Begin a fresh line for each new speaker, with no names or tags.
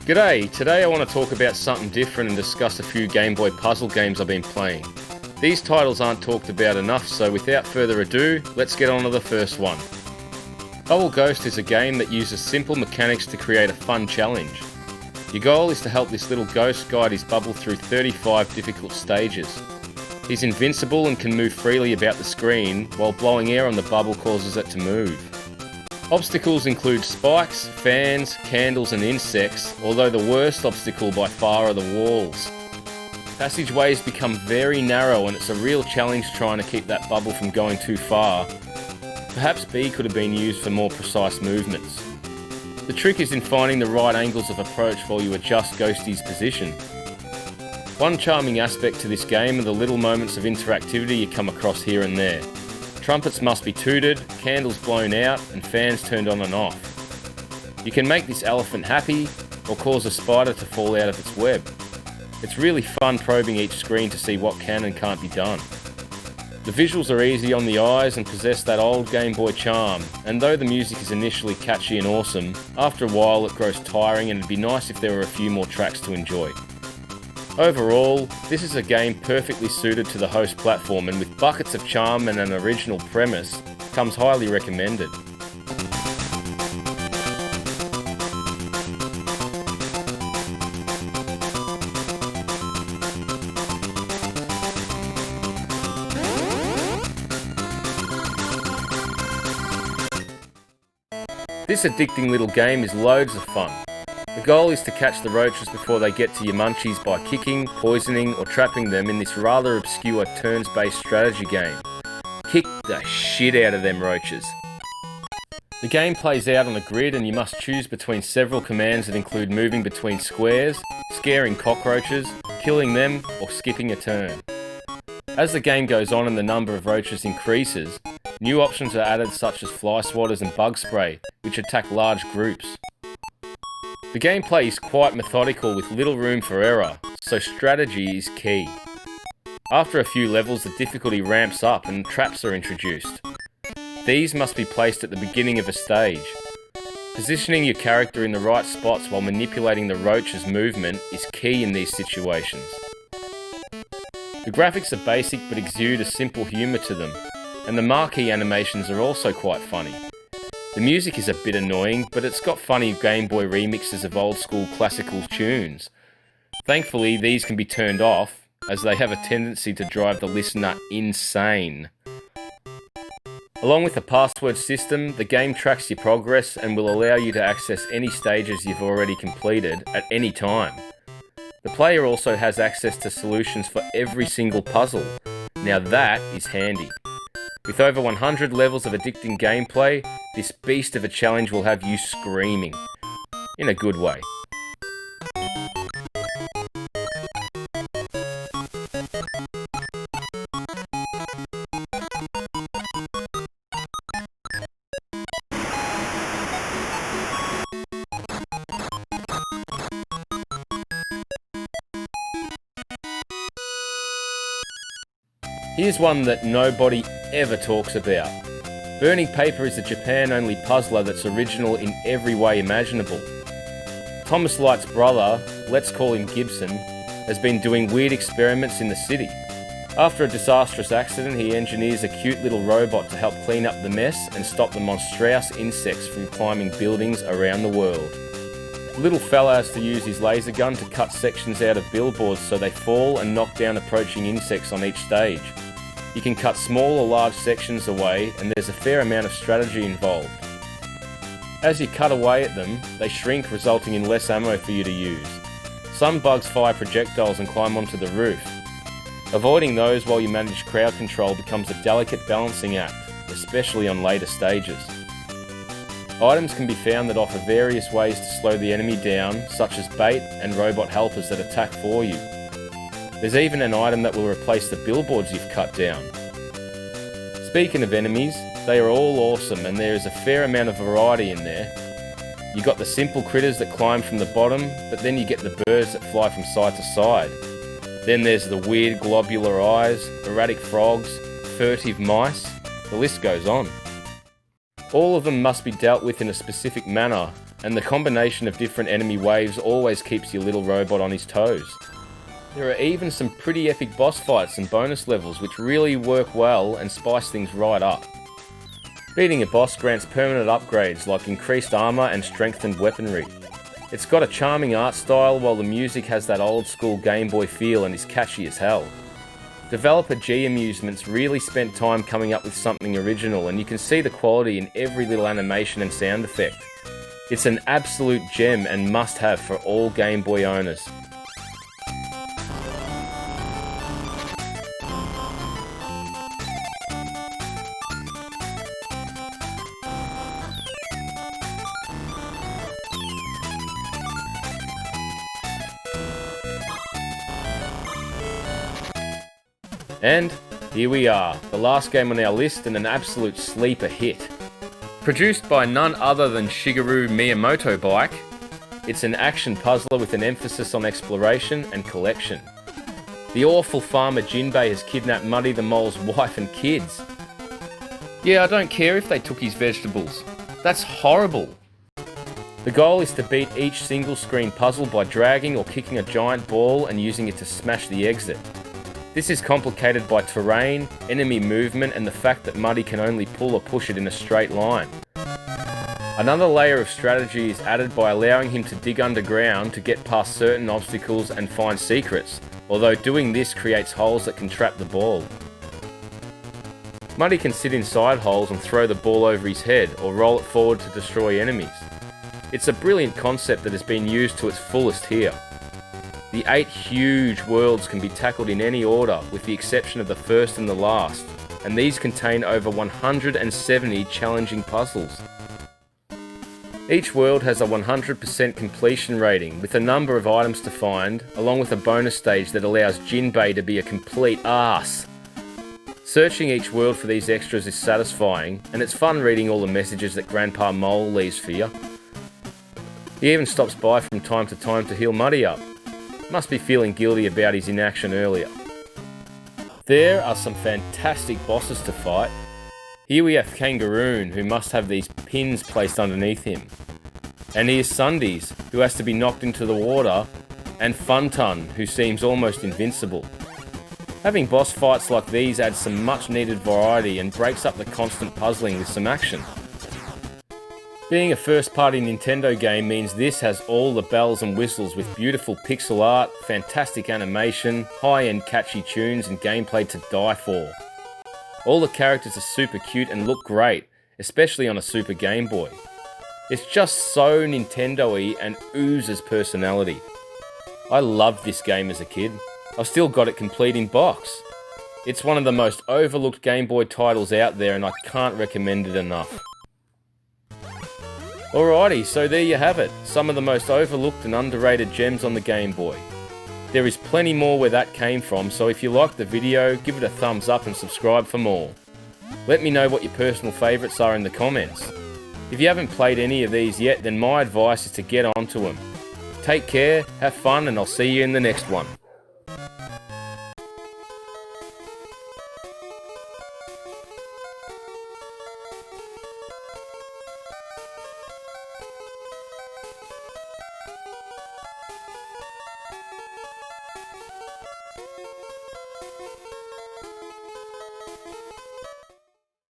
G'day, today I want to talk about something different and discuss a few Game Boy puzzle games I've been playing. These titles aren't talked about enough, so without further ado, let's get on to the first one. Bubble Ghost is a game that uses simple mechanics to create a fun challenge. Your goal is to help this little ghost guide his bubble through 35 difficult stages. He's invincible and can move freely about the screen, while blowing air on the bubble causes it to move. Obstacles include spikes, fans, candles and insects, although the worst obstacle by far are the walls. Passageways become very narrow and it's a real challenge trying to keep that bubble from going too far. Perhaps B could have been used for more precise movements. The trick is in finding the right angles of approach while you adjust Ghosty's position. One charming aspect to this game are the little moments of interactivity you come across here and there. Trumpets must be tooted, candles blown out, and fans turned on and off. You can make this elephant happy, or cause a spider to fall out of its web. It's really fun probing each screen to see what can and can't be done. The visuals are easy on the eyes and possess that old Game Boy charm, and though the music is initially catchy and awesome, after a while it grows tiring and it'd be nice if there were a few more tracks to enjoy. Overall, this is a game perfectly suited to the host platform, and with buckets of charm and an original premise, comes highly recommended. This addicting little game is loads of fun. The goal is to catch the roaches before they get to your munchies by kicking, poisoning or trapping them in this rather obscure turns-based strategy game. Kick the shit out of them roaches. The game plays out on a grid and you must choose between several commands that include moving between squares, scaring cockroaches, killing them or skipping a turn. As the game goes on and the number of roaches increases, new options are added such as fly swatters and bug spray, which attack large groups. The gameplay is quite methodical with little room for error, so strategy is key. After a few levels, the difficulty ramps up and traps are introduced. These must be placed at the beginning of a stage. Positioning your character in the right spots while manipulating the roach's movement is key in these situations. The graphics are basic but exude a simple humour to them, and the marquee animations are also quite funny. The music is a bit annoying, but it's got funny Game Boy remixes of old school classical tunes. Thankfully, these can be turned off, as they have a tendency to drive the listener insane. Along with the password system, the game tracks your progress and will allow you to access any stages you've already completed at any time. The player also has access to solutions for every single puzzle. Now that is handy. With over 100 levels of addicting gameplay, this beast of a challenge will have you screaming. In a good way. Here's one that nobody ever talks about. Burning Paper is a Japan-only puzzler that's original in every way imaginable. Thomas Light's brother, let's call him Gibson, has been doing weird experiments in the city. After a disastrous accident, he engineers a cute little robot to help clean up the mess and stop the monstrous insects from climbing buildings around the world. The little fella has to use his laser gun to cut sections out of billboards so they fall and knock down approaching insects on each stage. You can cut small or large sections away, and there's a fair amount of strategy involved. As you cut away at them, they shrink, resulting in less ammo for you to use. Some bugs fire projectiles and climb onto the roof. Avoiding those while you manage crowd control becomes a delicate balancing act, especially on later stages. Items can be found that offer various ways to slow the enemy down, such as bait and robot helpers that attack for you. There's even an item that will replace the billboards you've cut down. Speaking of enemies, they are all awesome and there is a fair amount of variety in there. You got the simple critters that climb from the bottom, but then you get the birds that fly from side to side. Then there's the weird globular eyes, erratic frogs, furtive mice, the list goes on. All of them must be dealt with in a specific manner, and the combination of different enemy waves always keeps your little robot on his toes. There are even some pretty epic boss fights and bonus levels which really work well and spice things right up. Beating a boss grants permanent upgrades like increased armor and strengthened weaponry. It's got a charming art style while the music has that old school Game Boy feel and is catchy as hell. Developer G Amusements really spent time coming up with something original, and you can see the quality in every little animation and sound effect. It's an absolute gem and must-have for all Game Boy owners. And here we are, the last game on our list and an absolute sleeper hit. Produced by none other than Shigeru Miyamoto Bike, it's an action puzzler with an emphasis on exploration and collection. The awful farmer Jinbei has kidnapped Muddy the Mole's wife and kids. Yeah, I don't care if they took his vegetables. That's horrible. The goal is to beat each single screen puzzle by dragging or kicking a giant ball and using it to smash the exit. This is complicated by terrain, enemy movement, and the fact that Muddy can only pull or push it in a straight line. Another layer of strategy is added by allowing him to dig underground to get past certain obstacles and find secrets, although doing this creates holes that can trap the ball. Muddy can sit inside holes and throw the ball over his head or roll it forward to destroy enemies. It's a brilliant concept that has been used to its fullest here. The 8 huge worlds can be tackled in any order, with the exception of the first and the last, and these contain over 170 challenging puzzles. Each world has a 100% completion rating, with a number of items to find, along with a bonus stage that allows Jinbei to be a complete arse. Searching each world for these extras is satisfying, and it's fun reading all the messages that Grandpa Mole leaves for you. He even stops by from time to time to heal Muddy up. Must be feeling guilty about his inaction earlier. There are some fantastic bosses to fight. Here we have Kangaroon, who must have these pins placed underneath him. And here's Sundays, who has to be knocked into the water, and Funtun, who seems almost invincible. Having boss fights like these adds some much needed variety and breaks up the constant puzzling with some action. Being a first-party Nintendo game means this has all the bells and whistles with beautiful pixel art, fantastic animation, high-end catchy tunes and gameplay to die for. All the characters are super cute and look great, especially on a Super Game Boy. It's just so Nintendo-y and oozes personality. I loved this game as a kid. I've still got it complete in box. It's one of the most overlooked Game Boy titles out there and I can't recommend it enough. Alrighty, so there you have it, some of the most overlooked and underrated gems on the Game Boy. There is plenty more where that came from, so if you liked the video, give it a thumbs up and subscribe for more. Let me know what your personal favourites are in the comments. If you haven't played any of these yet, then my advice is to get onto them. Take care, have fun, and I'll see you in the next one.